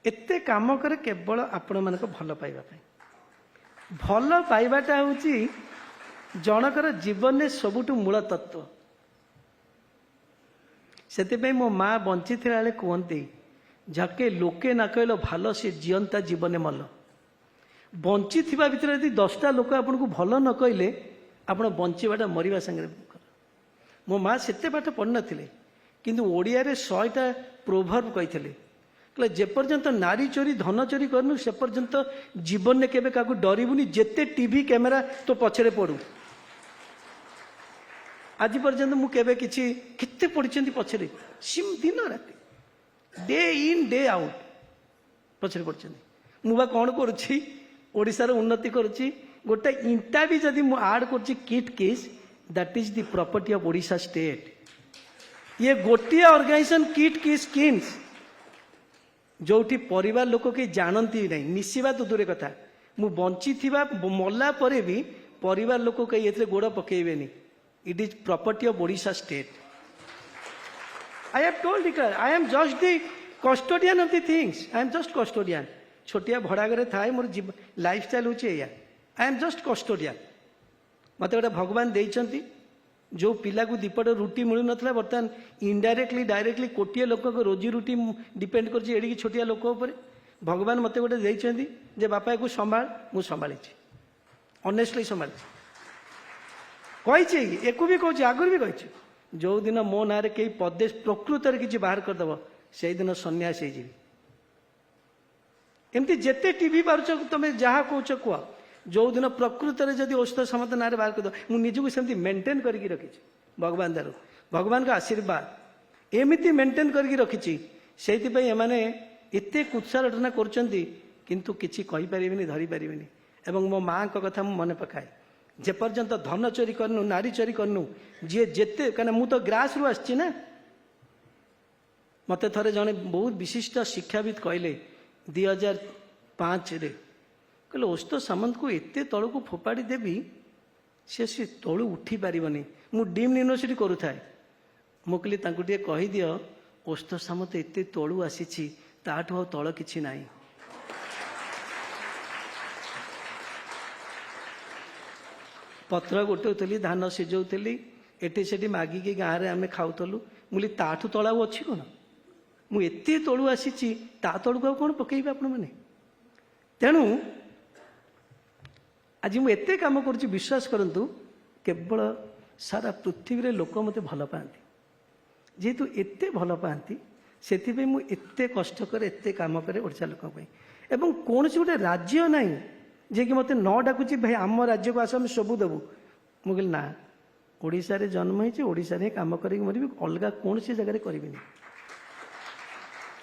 एते काम करे केवल आपण मान भल पाइबा भल पाइबाटा हूँ जनकर जीवन में सबुठ मूल तत्व से मो माँ बंची बेले कहते झके लोके न कहल भल से जीवंता जीवन मल बंची भितर यदि 10टा लोक आपन को भल न कहले आपण बंचीबाटा मरवा संगे मो माँ से पाठ पढ़ नथिले किंतु ओडिया रे 100टा प्रोभर्ब कही जेपर्यंत नारी चोरी धन चोरी करनु से पर्यंत जीवन में केबे काकू डरबुनी जेते टीवी कैमेरा तो पछरे पड़ू आज पर्यंत मु केबे किछि केते पढ़िचंती पछरे सिम दिन राति डे इन डे आउट पछरे पढ़िचंती मु बा कोन करूछि ओडिसा रे उन्नति करूछि गोटे इंटा भी जदि मु ऐड करूछि kit case that is the property of Odisha state ये गोटे ऑर्गेनाइजेशन किट केस स्कीम्स जोठी परिवार लोक के जानती नहीं मिसिबा तो दूर कथा मु बंची थिबा मल्ला परे भी परिवार लोक कहीं एथरे गोड़ पकेबेनी it is property of Odisha state I have told declare I am just the custodian of the things I am just custodian छोटिया भड़ा घरे थाए मोर लाइफ स्टाइल होची एया आई एम जस्ट कस्टोडियन मते गोटे भगवान देइचंती जो पिला को दीपट रुटी मिलू ना बर्तमान इनडायरेक्टली डायरेक्टली कोटिए लोक रोजी रुटी डिपेंड कर छोटिया लोक भगवान मत गोटे देइचंती जे बापा को संभाल मु संभाली ऑनेस्टली संभाली कही एको भी कहूँ आगुरी भी कही जो दिन मो ना कई पदे प्रकृत किसी बाहर करदेव से दिन सन्यास हो एमती जिते टीवी पार्छ तुम जहाँ कौच कह जो दिन प्रकृत में जब औषध समत ना बाहर कर मुझे सेमती मेंटेन करके रखी भगवान दारू भगवान का आशीर्वाद एमती मेंटेन करके रखी से एते कुत्सारटना किंतु किसी कहींपारे धरी पारे एवं मो माँ का कथा मन पकाए जेपर्यंत धन चोरी करनु नारी चोरी करनु जी जेते कहीं मु तो ग्रास रु आसी ना मत थे जड़े बहुत विशिष्ट शिक्षाविद कहले 2005 रे कहले औषध सामंत को एते तल को फोपाड़ी देवी से तलू उठी पारनी मु डीम यूनिवर्सिटी करूए मु कहली कहीदि औषध सामंत एते तलू आसी ताठू तल किछि नाई पत्र गोटौली धान सिझौली एटी सेठी मागिकी गाँव में आम खाऊलु मुझे ताठू तला अच्छी कौन मुझे तलू आसी ता तलू आ कौन पकईबे आपण मैंने तेणु आज मुझे कम कर विश्वास करंतु केवल सारा पृथ्वी रे लोक मत भल पाती जेहेतु एते भल पाती से एते कष्ट करे एते काम करे ओडिशा लोक एवं कौन गोटे राज्य नाई जे कि मत न डाकुची भाई आम राज्य को आस आम सबू देवु मुझे ना ओडिशा रे जन्म होती ओडिशा रे काम करी मरबी अलग कौन सी जगह करी